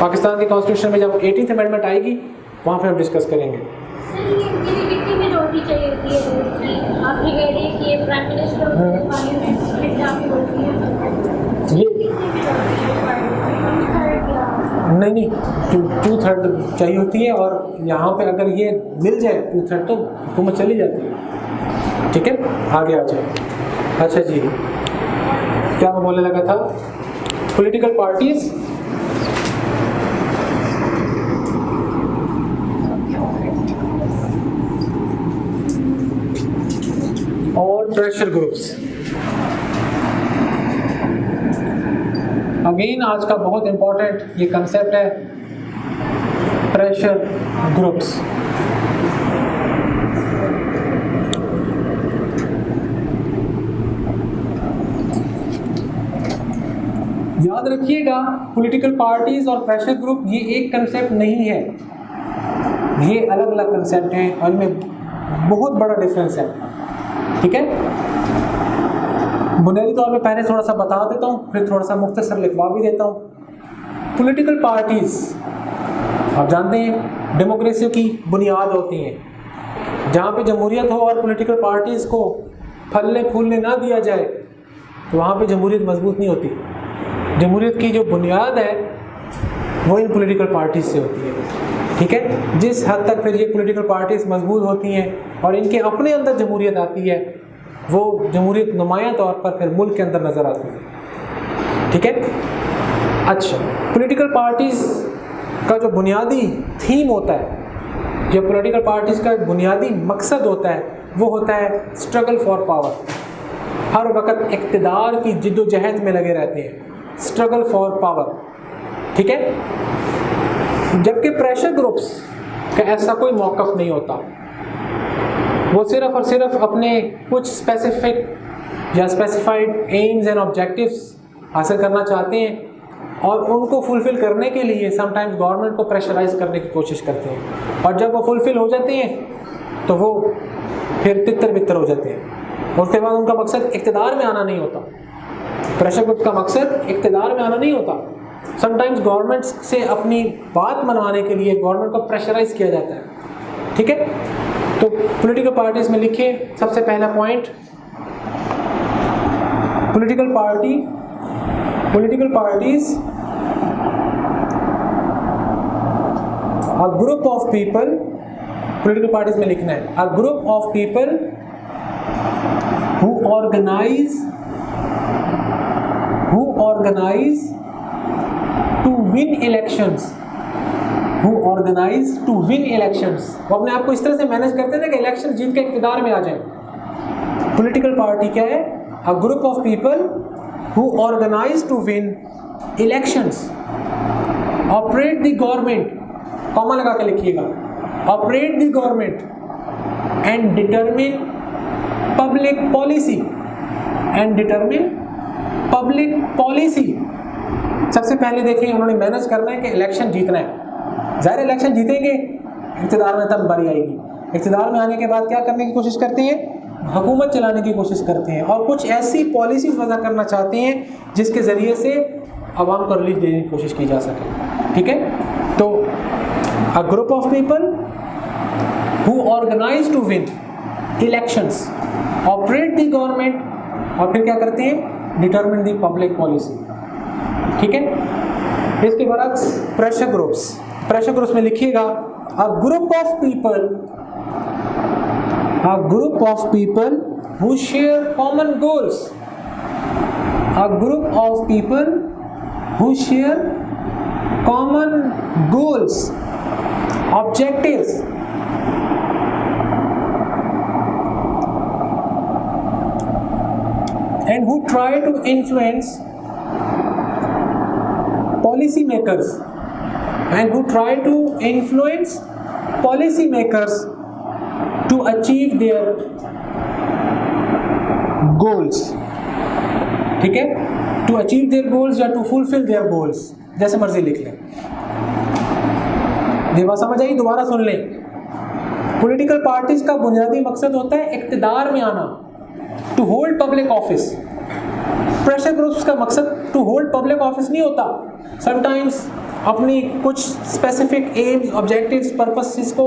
पाकिस्तान के कॉन्स्टिट्यूशन में जब 18th अमेंडमेंट आएगी वहाँ पे हम डिस्कस करेंगे। में होनी चाहिए थी आपने कह रही कि ये प्राइम मिनिस्टर ये नहीं 2/3 चाहिए होती है, और यहाँ पे अगर ये मिल जाए 2/3 तो हुकूमत चली जाती है। ठीक है, आगे आ जाए। अच्छा जी, क्या मैं बोलने लगा था? पॉलिटिकल पार्टीज और प्रेशर ग्रुप्स। अगेन आज का बहुत इंपॉर्टेंट ये कंसेप्ट है, प्रेशर ग्रुप्स। याद रखिएगा, पॉलिटिकल पार्टीज और प्रेशर ग्रुप ये एक कंसेप्ट नहीं है, ये अलग अलग कंसेप्ट हैं और इनमें बहुत बड़ा डिफरेंस है। ठीक है, बुनियादी तौर पे पहले थोड़ा सा बता देता हूँ, फिर थोड़ा सा मुख्तसर लिखवा भी देता हूँ। पॉलिटिकल पार्टीज आप जानते हैं डेमोक्रेसी की बुनियाद होती हैं। जहाँ पे जमहूरियत हो और पॉलिटिकल पार्टीज को फलने फूलने ना दिया जाए तो वहाँ पे जमहूरियत मजबूत नहीं होती। जमहूरियत की जो बुनियाद है वो इन पॉलिटिकल पार्टीज से होती है। ठीक है, जिस हद तक फिर ये पॉलिटिकल पार्टीज मजबूत होती हैं और इनके अपने अंदर जमहूरियत आती है, वो जमहूरियत नुमाया तौर पर फिर मुल्क के अंदर नज़र आती है। ठीक है, अच्छा, पॉलिटिकल पार्टीज का जो बुनियादी थीम होता है, जो पॉलिटिकल पार्टीज का बुनियादी मकसद होता है, वो होता है स्ट्रगल फॉर पावर। हर वक्त इक़्तिदार की जिद्दोजहद में लगे रहते हैं, स्ट्रगल फॉर पावर। ठीक है, जबकि प्रेशर ग्रुप्स का ऐसा कोई मौक़िफ़ नहीं होता। वो सिर्फ़ और सिर्फ अपने कुछ स्पेसिफिक या स्पेसिफाइड एम्स एंड ऑब्जेक्टिव्स हासिल करना चाहते हैं और उनको फुलफ़िल करने के लिए समटाइम्स गवर्नमेंट को प्रेशराइज़ करने की कोशिश करते हैं, और जब वो फुलफ़िल हो जाते हैं तो वो फिर तितर बितर हो जाते हैं। उसके बाद उनका मकसद इक़्तिदार में आना नहीं होता। प्रेशर ग्रुप का मकसद इक़्तिदार में आना नहीं होता। समटाइम्स गवर्नमेंट से अपनी बात मनवाने के लिए गवर्नमेंट को प्रेशराइज़ किया जाता है। ठीक है, तो पॉलिटिकल पार्टीज में लिखिए सबसे पहला point, political parties a group of people. Political parties में लिखना है a group of people who organize to win elections. वो अपने आप को इस तरह से मैनेज करते हैं ना कि इलेक्शन जीत के इक़्तिदार में आ जाए। पॉलिटिकल पार्टी क्या है? A group of people who organize to win elections, operate the government, comma लगा के लिखिएगा, operate the government and determine public policy. सबसे पहले देखिए, उन्होंने मैनेज करना है कि इलेक्शन जीतना है। ज़ाहिर इलेक्शन जीतेंगे, इक़्तिदार में तब बारी आएगी। इक़्तिदार में आने के बाद क्या करने की कोशिश करते हैं? हुकूमत चलाने की कोशिश करते हैं और कुछ ऐसी पॉलिसीज़ वज़ा करना चाहते हैं जिसके ज़रिए से आवाम को रिलीफ देने की कोशिश की जा सके। ठीक है, तो a group of people who organize to win elections, operate the government, और फिर क्या करते हैं? Determine the public policy. ठीक है, इसके बाद प्रेशर ग्रुप्स में लिखिएगा a group of people who share common goals. A group of people who share common goals, objectives and who try to influence policymakers to achieve their goals। ठीक है, to achieve their goals या to fulfill their goals, जैसे मर्जी लिख लें। ये बात समझ आई? दोबारा सुन लें। पॉलिटिकल पार्टीज का बुनियादी मकसद होता है इक़्तिदार में आना, to hold public office. Pressure groups का मकसद टू होल्ड पब्लिक ऑफिस नहीं होता। समटाइम्स अपनी कुछ स्पेसिफिक एम्स, ऑब्जेक्टिव्स, पर्पसेस को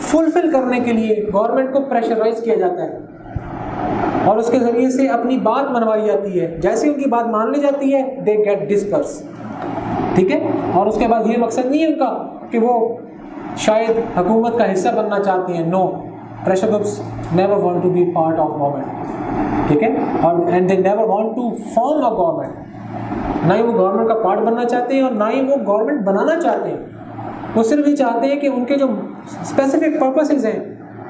फुलफिल करने के लिए गवर्नमेंट को प्रेशराइज किया जाता है और उसके ज़रिए से अपनी बात मनवाई जाती है। जैसे ही उनकी बात मान ली जाती है, दे गेट डिस्पर्स, ठीक है। और उसके बाद ये मकसद नहीं है उनका कि वो शायद हुकूमत का हिस्सा बनना चाहती हैं, no, pressure groups never want to be part of government, ठीक है। और and they never want to form a government, ना ही वो गवर्नमेंट का पार्ट बनना चाहते हैं और ना ही वो गवर्नमेंट बनाना चाहते हैं। वो सिर्फ ये चाहते हैं कि उनके जो स्पेसिफिक पर्पसेस हैं,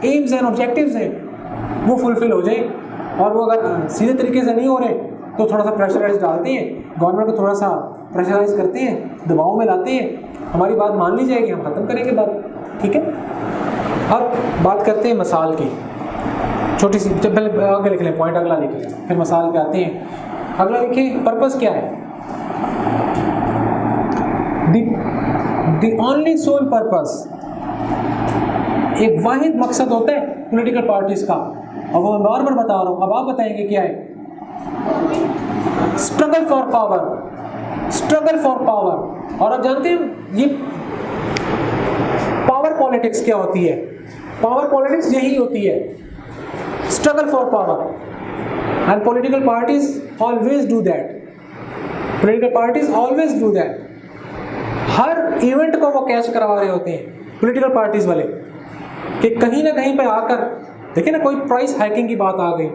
एम्स एंड ऑब्जेक्टिव्स हैं, वो फुलफिल हो जाए। और वो अगर सीधे तरीके से नहीं हो रहे तो थोड़ा सा प्रेशराइज डालते हैं, गवर्नमेंट को थोड़ा सा प्रेशराइज करते हैं, दबाव में लाते हैं, हमारी बात मान ली जाएगी, हम ख़त्म करेंगे बात, ठीक है। अब बात करते हैं मिसाल की, छोटी सी, जब पहले आगे लिख लें, पॉइंट अगला लिख लें, फिर मिसाल पे आते हैं। अगला लिखिए, पर्पस क्या है? द ओनली सोल पर्पस, एक वाहिद मकसद होता है पॉलिटिकल पार्टीज का, और वो मैं बार बार बता रहा हूँ, अब आप बताएंगे क्या है? Struggle for power, struggle for power. और आप जानते हैं ये पावर पॉलिटिक्स क्या होती है? पावर पॉलिटिक्स यही होती है, struggle for power, and political parties always do that, political parties always do that. Her event को वो कैच करवा रहे होते हैं पॉलिटिकल पार्टीज वाले, कि कहीं ना कहीं पे आकर, देखिए ना, कोई प्राइस हाइकिंग की बात आ गई,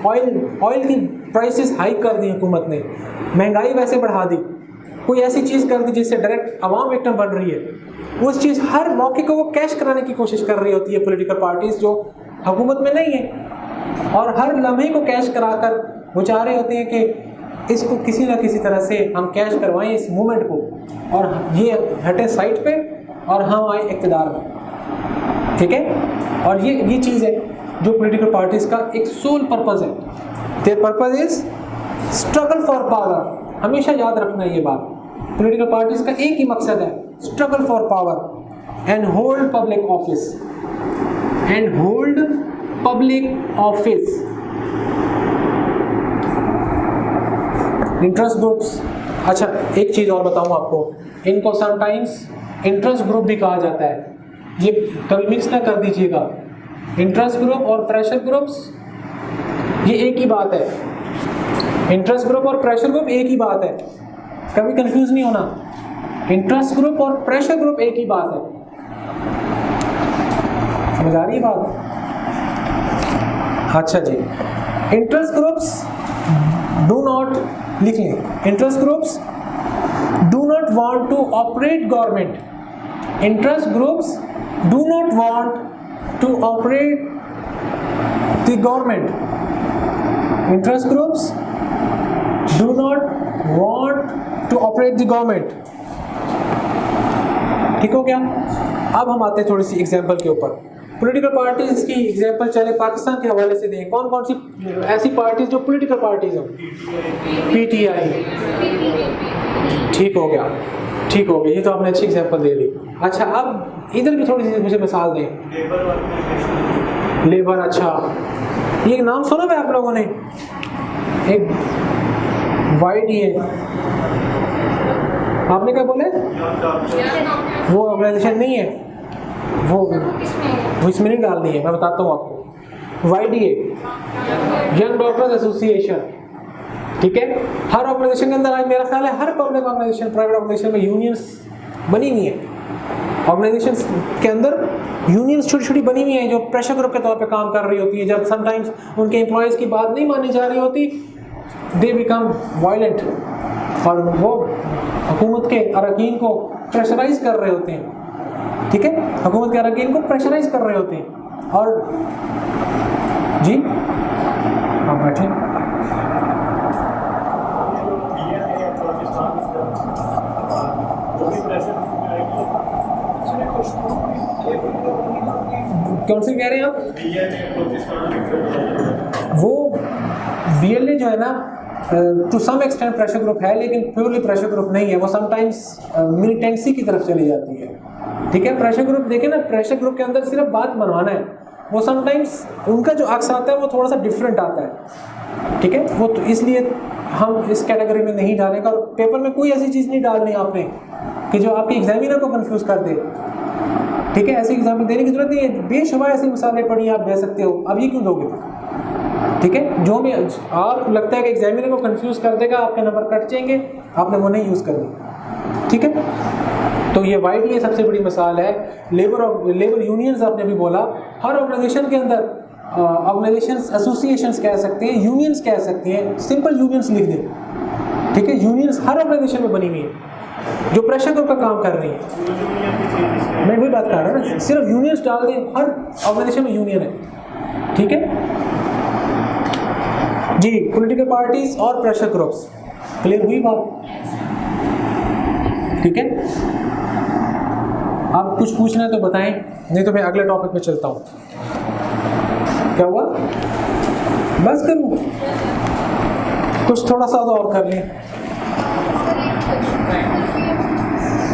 ऑयल की प्राइसेस हाइक कर दी हुकूमत ने, महंगाई वैसे बढ़ा दी, कोई ऐसी चीज़ कर दी जिससे डायरेक्ट आवाम विक्टिम बन रही है, उस चीज़, हर मौके को वो कैश कराने की कोशिश कर रही होती है पॉलिटिकल पार्टीज जो हुकूमत में नहीं है, और हर लम्हे को कैश कराकर वो चाह रहे होते हैं कि इसको किसी ना किसी तरह से हम कैश करवाएं इस मूवमेंट को, और ये हटे साइड पे और हम आए इक़्तिदार में, ठीक है। और ये चीज़ है जो पॉलिटिकल पार्टीज़ का एक सोल पर्पस है, there purpose is struggle for power. हमेशा याद रखना है ये बात, पॉलिटिकल पार्टीज़ का एक ही मकसद है, struggle for power and hold public office, and hold public office. Interest groups, अच्छा एक चीज़ और बताऊँ आपको, इनको समटाइम्स इंटरेस्ट ग्रुप भी कहा जाता है, ये कभी मिक्स ना कर दीजिएगा। इंटरेस्ट ग्रुप और प्रेशर ग्रुप्स ये एक ही बात है, इंटरेस्ट ग्रुप और प्रेशर ग्रुप एक ही बात है, कभी कंफ्यूज नहीं होना, इंटरेस्ट ग्रुप और प्रेशर ग्रुप एक ही बात है, समझ आ रही है बात? अच्छा जी, इंटरेस्ट ग्रुप्स डू नॉट, लिख लें, interest groups do not want to operate government, interest groups do not want to operate the government, interest groups do not want to operate the government, ठीक हो गया। अब हम आते हैं थोड़ी सी एग्जांपल के ऊपर, पॉलिटिकल पार्टीज की एग्जांपल चले पाकिस्तान के हवाले से दें, कौन कौन सी ऐसी पार्टीज जो पॉलिटिकल पार्टीज हो? PTI, ठीक हो गया, ठीक हो गया, ये तो आपने अच्छी एग्जांपल दे दी। अच्छा, अब इधर भी थोड़ी सी मुझे मिसाल दें, लेबर, अच्छा ये नाम सुना है आप लोगों ने, एक YDA, आपने क्या बोले? वो ऑर्गेनाइजेशन नहीं है, वो इसमें नहीं डालनी है, मैं बताता हूँ आपको। YDA, यंग डॉक्टर्स एसोसिएशन, ठीक है। हर ऑर्गेनाइजेशन के अंदर, आज मेरा ख्याल है हर पब्लिक ऑर्गेनाइजेशन, प्राइवेट ऑर्गेनाइजेशन में यूनियंस बनी हुई है, ऑर्गेनाइजेशन के अंदर यूनियंस छोटी छोटी बनी हुई हैं जो प्रेशर ग्रुप के तौर पे काम कर रही होती है। जब समटाइम्स उनके एम्प्लॉयज़ की बात नहीं मानी जा रही होती, दे बिकम वायलेंट, और वो हुकूमत के अरकान को प्रेशराइज कर रहे होते हैं, ठीक है, हुकूमत के अरकान को प्रेशराइज कर रहे होते हैं। और जी आप बैठे, कौन सी कह रहे हैं आप? वो BLA जो है ना, to some extent pressure group है, लेकिन प्योरली प्रेशर ग्रुप नहीं है, वो समटाइम्स मिलिटेंसी की तरफ चली जाती है, ठीक है। प्रेशर ग्रुप देखें ना, प्रेशर ग्रुप के अंदर सिर्फ बात मनवाना है, वो समटाइम्स उनका जो अक्स आता है वो थोड़ा सा डिफरेंट आता है, ठीक है। वो तो इसलिए हम इस कैटेगरी में नहीं डालेंगे, और पेपर में कोई ऐसी चीज़ नहीं डालनी आपने कि जो आपके एग्जामिनर को कंफ्यूज कर दे। ठीक है, ऐसे एग्जाम्पल देने की जरूरत नहीं है, बेशुमार ऐसी मिसालें पढ़ी आप दे सकते हो, अब ये क्यों दोगे? ठीक है, जो भी आप लगता है कि एग्जामिनर को कंफ्यूज कर देगा, आपके नंबर कट जाएंगे, आपने वो नहीं यूज़ करनी। ठीक है, तो ये वाइडली सबसे बड़ी मिसाल है। लेबर यूनियंस आपने भी बोला, हर ऑर्गेनाइजेशन के अंदर ऑर्गेनाइजेशंस, एसोसिएशंस कह सकते हैं, यूनियंस कह सकते हैं, सिंपल यूनियंस लिख दें। ठीक है, यूनियंस हर ऑर्गेनाइजेशन में बनी हुई है जो प्रेशर ग्रुप का काम कर रही है। मैं वही बात कर रहा हूँ ना, सिर्फ यूनियंस डाल दें, हर ऑर्गेनाइजेशन में यूनियन है। ठीक है जी, पॉलिटिकल पार्टीज और प्रेशर ग्रुप्स, क्लियर हुई बात? ठीक है, आप कुछ पूछना है तो बताएं, नहीं तो मैं अगले टॉपिक पे चलता हूँ। क्या हुआ? बस करूँ? कुछ थोड़ा सा तो और कर लें।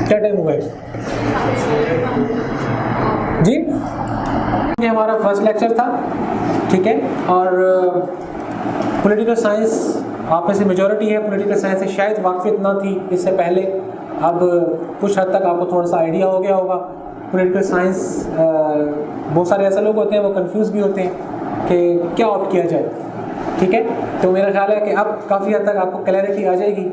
क्या टाइम हुआ है जी? ये हमारा फर्स्ट लेक्चर था। ठीक है, और पॉलिटिकल साइंस आप में से मेजॉरिटी है पॉलिटिकल साइंस से शायद वाकफियत ना थी इससे पहले, अब कुछ हद तक आपको थोड़ा सा आइडिया हो गया होगा। पॉलिटिकल साइंस बहुत सारे ऐसे लोग होते हैं वो कंफ्यूज भी होते हैं कि क्या ऑप्ट किया जाए। ठीक है, तो मेरा ख्याल है कि अब काफ़ी हद तक आपको क्लैरिटी आ जाएगी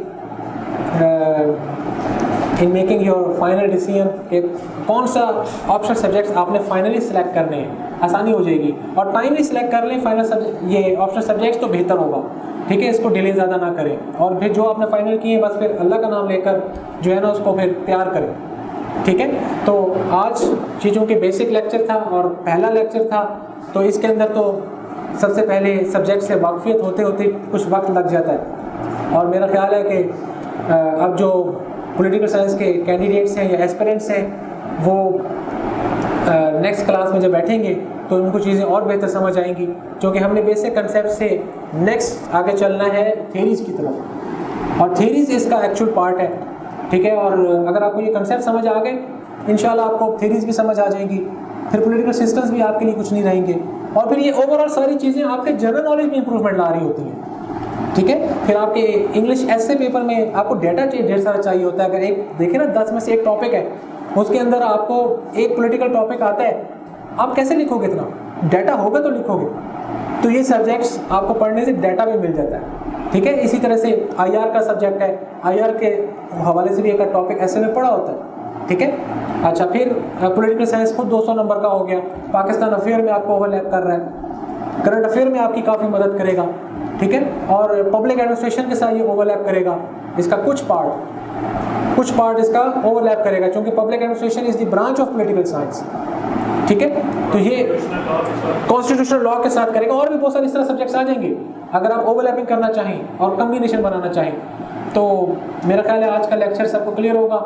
in making your final decision कि कौन सा ऑप्शनल सब्जेक्ट्स आपने फाइनली सिलेक्ट करने हैं, आसानी हो जाएगी। और टाइमली सिलेक्ट कर लें फाइनल सब्जेक्ट, ये ऑप्शनल सब्जेक्ट्स तो बेहतर होगा। ठीक है, इसको डिले ज़्यादा ना करें, और फिर जो आपने फाइनल किए बस फिर अल्लाह का नाम लेकर जो है ना उसको फिर तैयार करें। ठीक है, तो आज चीज़ों के बेसिक लेक्चर था और पहला लेक्चर था, तो इसके अंदर तो सबसे पहले सब्जेक्ट से वाकफियत होते होते कुछ वक्त लग जाता है। और मेरा ख्याल है कि अब जो पॉलिटिकल साइंस के कैंडिडेट्स हैं या एस्पिरेंट्स हैं वो नेक्स्ट क्लास में जब बैठेंगे तो उनको चीज़ें और बेहतर समझ आएंगी, क्योंकि हमने बेसिक कंसेप्ट से नेक्स्ट आगे चलना है थ्योरीज़ की तरफ, और थ्योरीज़ इसका एक्चुअल पार्ट है। ठीक है, और अगर आपको ये कंसेप्ट समझ आ गए, इंशाल्लाह आपको थ्योरीज़ भी समझ आ जाएगी, फिर पॉलिटिकल सिस्टम्स भी आपके लिए कुछ नहीं रहेंगे, और फिर ये ओवरऑल सारी चीज़ें आपके जनरल नॉलेज में इंप्रूवमेंट ला रही होती हैं। ठीक है, फिर आपके इंग्लिश ऐसे पेपर में आपको डाटा ढेर सारा चाहिए होता है। अगर एक देखें ना 10 में से एक टॉपिक है, उसके अंदर आपको एक पॉलिटिकल टॉपिक आता है, आप कैसे लिखोगे? इतना डाटा होगा तो लिखोगे। तो ये सब्जेक्ट्स आपको पढ़ने से डाटा भी मिल जाता है। ठीक है, इसी तरह से IR का सब्जेक्ट है, IR के हवाले से भी एक टॉपिक ऐसे में पढ़ा होता है। ठीक है, अच्छा, फिर पॉलिटिकल साइंस खुद 200 नंबर का हो गया, पाकिस्तान अफेयर में आपको ओवरलैप कर रहा है, करंट अफेयर में आपकी काफ़ी मदद करेगा। ठीक है, और पब्लिक एडमिनिस्ट्रेशन के साथ ये ओवरलैप करेगा, इसका कुछ पार्ट इसका ओवरलैप करेगा, क्योंकि public administration is the branch of political science. ठीक है, तो ये कॉन्स्टिट्यूशनल लॉ के साथ करेगा, और भी बहुत सारे इस तरह सब्जेक्ट्स आ जाएंगे अगर आप ओवरलैपिंग करना चाहें और कम्बिनेशन बनाना चाहें। तो मेरा ख्याल है आज का लेक्चर सबको क्लियर होगा।